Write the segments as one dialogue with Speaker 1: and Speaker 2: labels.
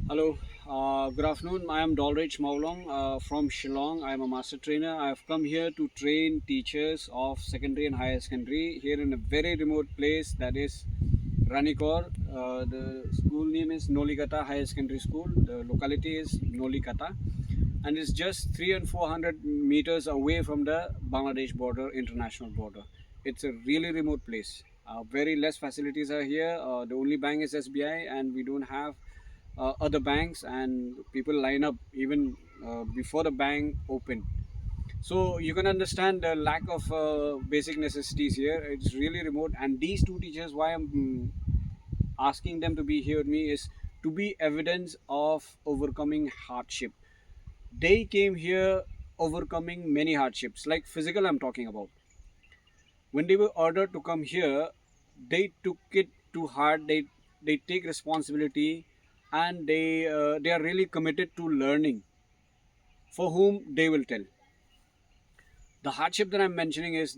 Speaker 1: Hello, good afternoon. I am Dolrich Maulong from Shillong. I am a master trainer. I have come here to train teachers of secondary and higher secondary here in a very remote place, that is Ranikor. The school name is Nolikata Higher Secondary School. The locality is Nolikata, and it's just 300 and 400 meters away from the Bangladesh border, international border. It's a really remote place. Very less facilities are here. The only bank is SBI, and we don't have other banks, and people line up even before the bank open. So you can understand the lack of basic necessities here. It's really remote, and these two teachers, why I'm asking them to be here with me, is to be evidence of overcoming hardship. They came here overcoming many hardships, like physical I'm talking about. When they were ordered to come here, they took it too hard. They take responsibility, and they are really committed to learning. For whom they will tell. The hardship that I'm mentioning is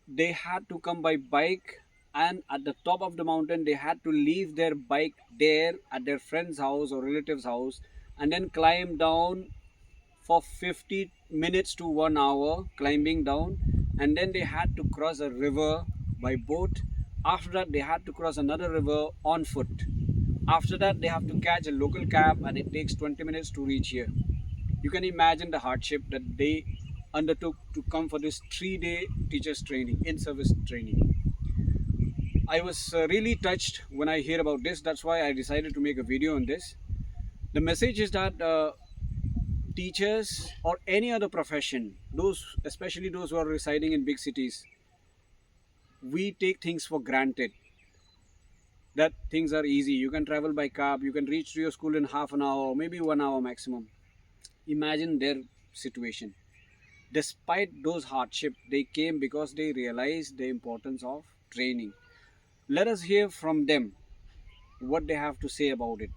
Speaker 1: they had to come by bike, and at the top of the mountain they had to leave their bike there at their friend's house or relative's house, and then climb down for 50 minutes to 1 hour climbing down, and then they had to cross a river by boat. After that they had to cross another river on foot. After that they have to catch a local cab, and it takes 20 minutes to reach here. You can imagine the hardship that they undertook to come for this 3 day teachers training, in service training. I was really touched when I hear about this. That's why I decided to make a video on this. The message is that teachers or any other profession, those especially those who are residing in big cities, we take things for granted, that things are easy. You can travel by cab, you can reach to your school in half an hour, maybe 1 hour maximum. Imagine their situation. Despite those hardships, they came because they realized the importance of training. Let us hear from them what they have to say about it.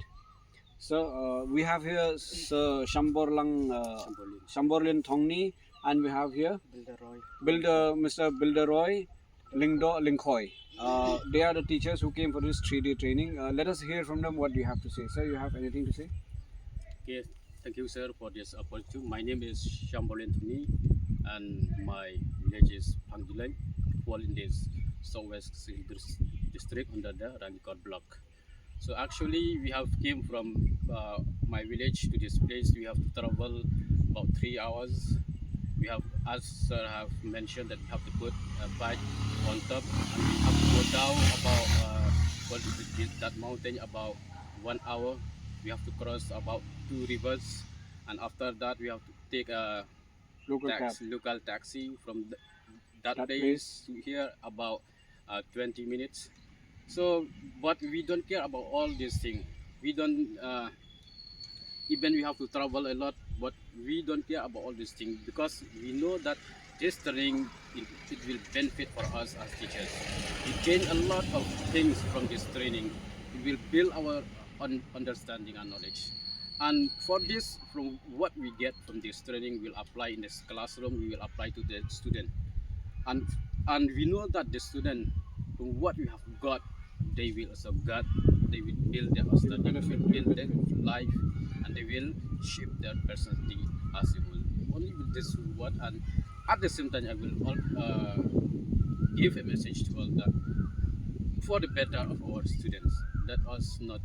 Speaker 1: So we have here Sir Shamborlin Thongni, and we have here Mr. Bilderoy Linkhoy. They are the teachers who came for this 3 day training. Let us hear from them what you have to say. Sir, you have anything to say?
Speaker 2: Yes, thank you, sir, for this opportunity. My name is Shambolin Tuni, and my village is Pangdilan, fall in this southwest district under the Ranikot block. So actually, we have came from my village to this place. We have to travel about 3 hours. We have, as sir have mentioned, that we have to put a bike on top, and we have to go down about that mountain about 1 hour. We have to cross about two rivers, and after that we have to take a
Speaker 1: Local cab.
Speaker 2: local taxi from that
Speaker 1: That place.
Speaker 2: place to here about 20 minutes. So, but we don't care about all these things. We don't even we have to travel a lot, but we don't care about all these things because we know that this training it will benefit for us as teachers. We gain a lot of things from this training. It will build our understanding and knowledge. And for this, from what we get from this training, we'll apply in this classroom. We will apply to the student, and we know that the student, from what we have got, they will also got, they will build their study, they will build their life, and they will shape their personality as a whole. Only with this word, and at the same time I will give a message to all that for the better of our students, let us not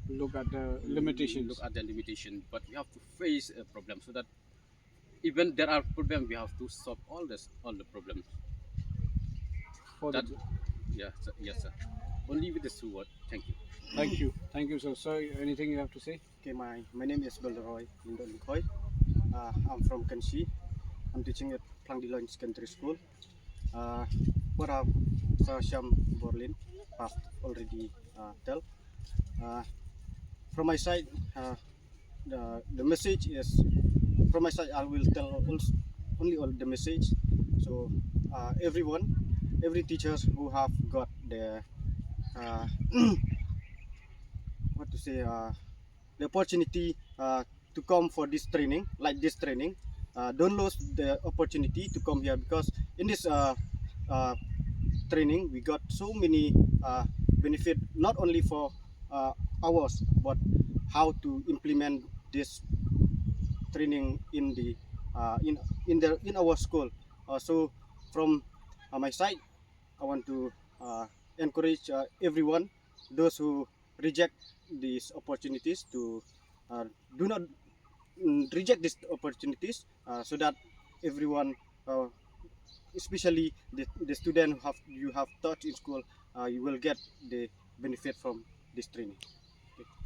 Speaker 1: Look at the
Speaker 2: look
Speaker 1: limitations.
Speaker 2: at the limitation, but we have to face a problem so that even there are problems, we have to solve all the problems.
Speaker 1: For the
Speaker 2: That, yeah, yes, sir. Only with the two word. Thank you.
Speaker 1: thank you, sir. Sir, anything you have to say?
Speaker 3: Okay, my name is Belderoy Lindo Lingkoy. I'm from Kanshi. I'm teaching at Plangdiloin Secondary School. Uh, what Sir Sham Borlin have already tell. Uh, from my side, the message is from my side. I will tell only all the message. So everyone, every teachers who have got the uh, what to say the opportunity to come for this training, like this training. Don't lose the opportunity to come here because in this uh, training we got so many benefit not only for uh, ours but how to implement this training in the in our school. So from my side, I want to encourage everyone, those who reject these opportunities, to do not reject these opportunities, so that everyone, especially the student who have you have taught in school, you will get the benefit from this training.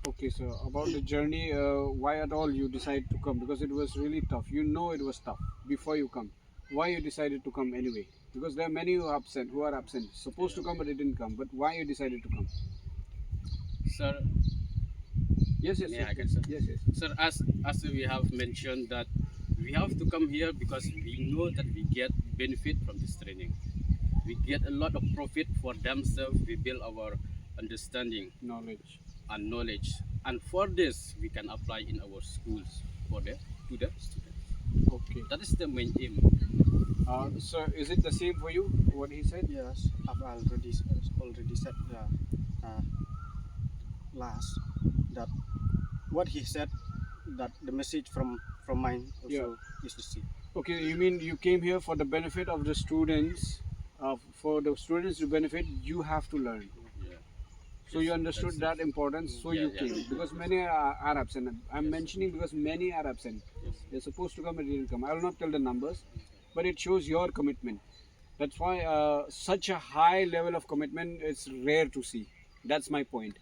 Speaker 1: Okay, so about the journey, why at all you decided to come? Because it was really tough. You know it was tough before you come. Why you decided to come anyway? Because there are many who are absent, supposed to come but they didn't come. But why you decided to come?
Speaker 2: Sir,
Speaker 1: Yes, yes,
Speaker 2: yeah,
Speaker 1: yes,
Speaker 2: I can, sir.
Speaker 1: yes, yes.
Speaker 2: Sir, as we have mentioned that we have to come here because we know that we get benefit from this training. We get a lot of profit for themselves. We build our understanding
Speaker 1: Knowledge.
Speaker 2: and knowledge, and for this we can apply in our schools for the to the students.
Speaker 1: Okay.
Speaker 2: That is the main aim.
Speaker 1: Sir, is it the same for you? What he said?
Speaker 3: Yes, I've already said last that what he said, that the message from mine also is the same.
Speaker 1: Okay, you mean you came here for the benefit of the students? For the students to benefit, you have to learn.
Speaker 2: Yeah.
Speaker 1: So you understood
Speaker 2: That's
Speaker 1: that importance, so
Speaker 2: Yeah,
Speaker 1: you
Speaker 2: yeah.
Speaker 1: came. Because many are absent. I'm mentioning because many are absent.
Speaker 2: Yes.
Speaker 1: They're supposed to come but they didn't come. I will not tell the numbers, but it shows your commitment. That's why such a high level of commitment is rare to see. That's my point.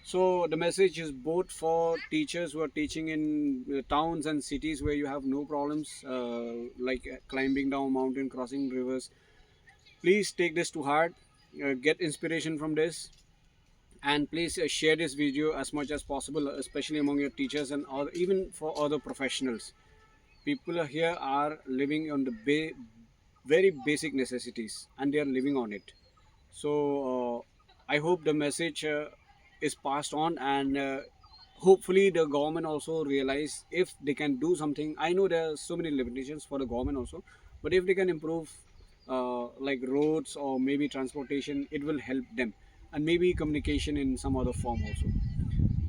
Speaker 1: So the message is both for teachers who are teaching in towns and cities where you have no problems, like climbing down mountain, crossing rivers. Please take this to heart. Get inspiration from this, and please share this video as much as possible, especially among your teachers and even for other professionals. People here are living on the very basic necessities and they are living on it. So I hope the message is passed on, and hopefully the government also realize if they can do something. I know there are so many limitations for the government also, but if they can improve like roads or maybe transportation, it will help them, and maybe communication in some other form also.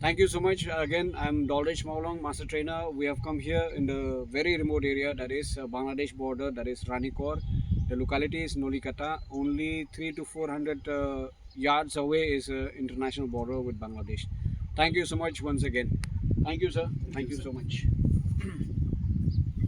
Speaker 1: Thank you so much. Again, I'm Doldrich Maulong, master trainer. We have come here in the very remote area, that is Bangladesh border, that is Ranikor. The locality is Nolikata. Only 300 to 400 yards away is international border with Bangladesh. Thank you so much once again. Thank you, sir. Thank you so much.